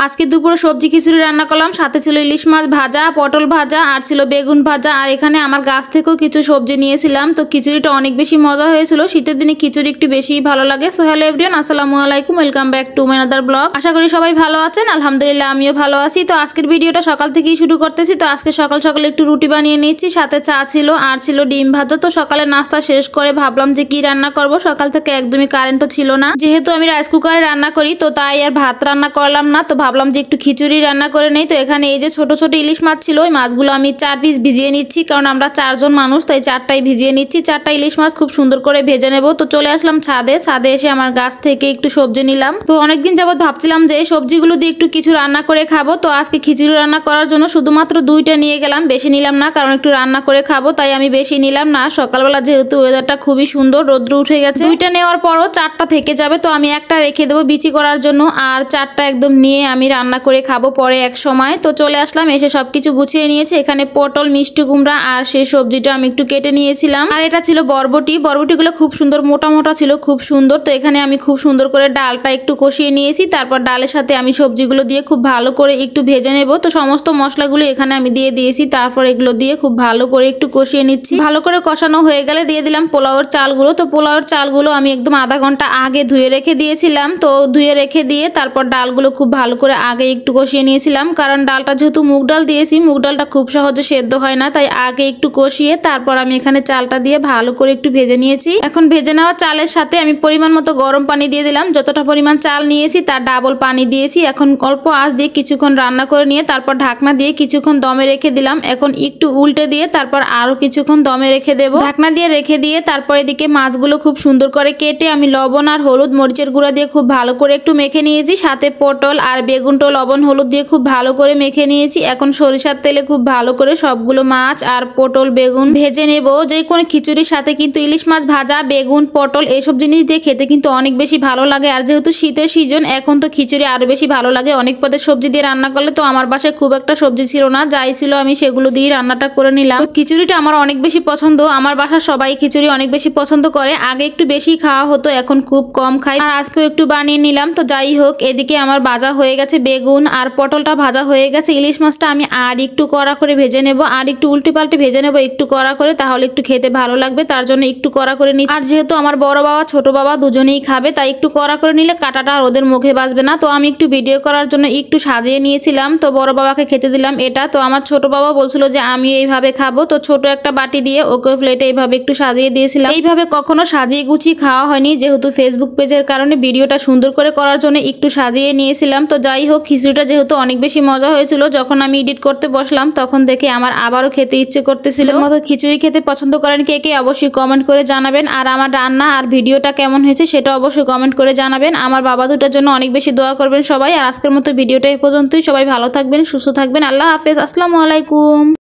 আজকে দুপুরে সবজি খিচুড়ি রান্না করলাম, সাথে ছিল ইলিশ মাছ ভাজা, পটল ভাজা আর ছিল বেগুন ভাজা। আর এখানে আমার গাছ থেকেও কিছু সবজি নিয়েছিলাম। তো খিচুড়িটা অনেক বেশি মজা হয়েছিল। শীতের দিনে খিচুড়ি একটু বেশি ভালো লাগে। সো হ্যালো এভরিওয়ান, আসসালামু আলাইকুম, welcome back to my another blog. আশা করি সবাই ভালো আছেন। আলহামদুলিল্লাহ আমিও ভালো আছি। তো আজকের ভিডিওটা সকাল থেকেই শুরু করতেছি। তো আজকে সকাল সকালে একটু রুটি বানিয়ে নিয়েছি, সাথে চা ছিল আর ছিল ডিম ভাজা। তো সকালে নাস্তা শেষ করে ভাবলাম যে কি রান্না করব। সকাল থেকে একদমই কারেন্টও ছিল না, যেহেতু আমি রাইস কুকারে রান্না করি তো তাই আর ভাত রান্না করলাম না। তো ভাবলাম যে একটু খিচুড়ি রান্না করে নেই। তো এখানে এই যে ছোট ছোট ইলিশ মাছ ছিল, ওই মাছগুলো আমি 4 পিস ভিজিয়ে নিচ্ছি, কারণ আমরা 4 জন মানুষ, তাই 4টাই ভিজিয়ে নিচ্ছি। 4টা ইলিশ মাছ খুব সুন্দর করে ভেজে নেব। তো চলে আসলাম ছাদে এসে আমার গাছ থেকে একটু সবজি নিলাম। তো অনেকদিন যাবত ভাবছিলাম যে এই সবজিগুলো দিয়ে একটু কিছু রান্না করে খাবো। তো আজকে খিচুড়ি রান্না করার জন্য শুধুমাত্র 2টা নিয়ে গেলাম, বেশি নিলাম না, কারণ একটু রান্না করে খাবো তাই আমি বেশি নিলাম না। সকালবেলা যেহেতু ওয়েদারটা খুবই সুন্দর, রোদ্র উঠে গেছে, 2টা নেওয়ার পরও 4টা থেকে যাবে। তো আমি একটা রেখে দেবো বিচি করার জন্য, আর 4টা একদম নিয়ে আমি রান্না করে খাবো পরে এক সময়। তো চলে আসলাম, এসে সবকিছু গুছিয়ে নিয়েছি। এখানে পটল, মিষ্টি কুমড়া আর সেই সবজিটা আমি একটু কেটে নিয়েছিলাম। আর এটা ছিল বরবটিগুলো খুব সুন্দর মোটা মোটা ছিল, খুব সুন্দর। তো এখানে আমি খুব সুন্দর করে ডালটা একটু কষিয়ে নিয়েছি। তারপর ডালের সাথে আমি সবজিগুলো দিয়ে খুব ভালো করে একটু ভেজে নেব। তো সমস্ত মশলাগুলো এখানে আমি দিয়ে দিয়েছি। তারপর এগুলো দিয়ে খুব ভালো করে একটু কষিয়ে নিচ্ছি। ভালো করে কষানো হয়ে গেলে দিয়ে দিলাম পোলাওয়ের চালগুলো। তো পোলাওয়ের চালগুলো আমি একদম আধা ঘন্টা আগে ধুয়ে রেখে দিয়েছিলাম। তো ধুয়ে রেখে দিয়ে তারপর ডালগুলো খুব ভালো করে আগে একটু কষিয়ে নিয়েছিলাম, কারণ ডালটা যেহেতু মুগ ডাল দিয়েছি, মুগ ডালটা খুব সহজে সেদ্ধ হয় না, তাই আগে একটু কষিয়ে তারপর আমি এখানে চালটা দিয়ে ভালো করে একটু ভেজে নিয়েছি। এখন ভেজে নেওয়া চালের সাথে আমি পরিমাণ মতো গরম পানি দিয়ে দিলাম। যতটা পরিমাণ চাল নিয়েছি তার ডাবল পানি দিয়েছি। এখন অল্প আঁচ দিয়ে কিছুক্ষণ রান্না করে নিয়ে তারপর ঢাকনা দিয়ে কিছুক্ষণ দমে রেখে দিলাম। এখন একটু উল্টে দিয়ে তারপর আরো কিছুক্ষণ দমে রেখে দেবো। ঢাকনা দিয়ে রেখে দিয়ে তারপর এদিকে মাছগুলো খুব সুন্দর করে কেটে আমি লবণ আর হলুদ মরিচের গুঁড়া দিয়ে খুব ভালো করে একটু মেখে নিয়েছি। সাথে পটল আর বেগুনটা লবণ হলুদ দিয়ে খুব ভালো করে মেখে নিয়েছি। এখন সরিষার তেলে খুব ভালো করে সবগুলো মাছ আর পটল বেগুন ভেজে নেব। যে কোনো খিচুড়ির সাথে কিন্তু ইলিশ মাছ ভাজা, বেগুন, পটল এইসব জিনিস দিয়ে খেতে কিন্তু অনেক বেশি ভালো লাগে। আর যেহেতু শীতের সিজন, এখন তো খিচুড়ি আরো বেশি ভালো লাগে অনেক পদের সবজি দিয়ে রান্না করলে। তো আমার বাসায় খুব একটা সবজি ছিল না, যাই ছিল আমি সেগুলো দিয়ে রান্নাটা করে নিলাম। তো খিচুড়িটা আমার অনেক বেশি পছন্দ, আমার বাসার সবাই খিচুড়ি অনেক বেশি পছন্দ করে। আগে একটু বেশি খাওয়া হতো, এখন খুব কম খাই, আর আজকেও একটু বানিয়ে নিলাম। তো যাই হোক, এদিকে আমার ভাজা হয়ে গেছে বেগুন আর পটলটা ভাজা হয়ে গেছে। ইলিশ মাছটা আমি আর একটু কড়া করে ভেজে নেব, আর একটু উল্টে পাল্টে ভেজে নেব একটু কড়া করে, তাহলে একটু খেতে ভালো লাগবে, তার জন্য একটু কড়া করে নিচ্ছি। আর যেহেতু আমার বড় বাবা ছোট বাবা দুজনেই খাবে, তাই একটু কড়া করে নিলে কাঁটাটা আর ওদের মুখে বাজবে না। তো আমি একটু ভিডিও করার জন্য একটু সাজিয়ে নিয়েছিলাম। তো বড় বাবাকে খেতে দিলাম এটা। তো আমার ছোট বাবা বলছিল যে আমি এইভাবে খাবো, তো ছোট একটা বাটি দিয়ে ওকে প্লেটে এইভাবে একটু সাজিয়ে দিয়েছিলাম। এইভাবে কখনো সাজিয়ে গুছিয়ে খাওয়া হয়নি, যেহেতু ফেসবুক পেজের কারণে ভিডিওটা সুন্দর করে করার জন্য একটু সাজিয়ে নিয়েছিলাম। তো যাই হোক, খিচুড়িটা যেহেতু অনেক বেশি মজা হয়েছিল, যখন আমি এডিট করতে বসলাম তখন দেখে আমার আবারও খেতে ইচ্ছে করতেছিল। মতো খিচুড়ি খেতে পছন্দ করেন কে কে অবশ্যই কমেন্ট করে জানাবেন। আর আমার রান্না আর ভিডিওটা কেমন হয়েছে সেটা অবশ্যই কমেন্ট করে জানাবেন। আমার বাবা দুটার জন্য অনেক বেশি দোয়া করবেন সবাই। আর আজকের মতো ভিডিওটা এই পর্যন্তই। সবাই ভালো থাকবেন, সুস্থ থাকবেন। আল্লাহ হাফেজ, আসসালামু আলাইকুম।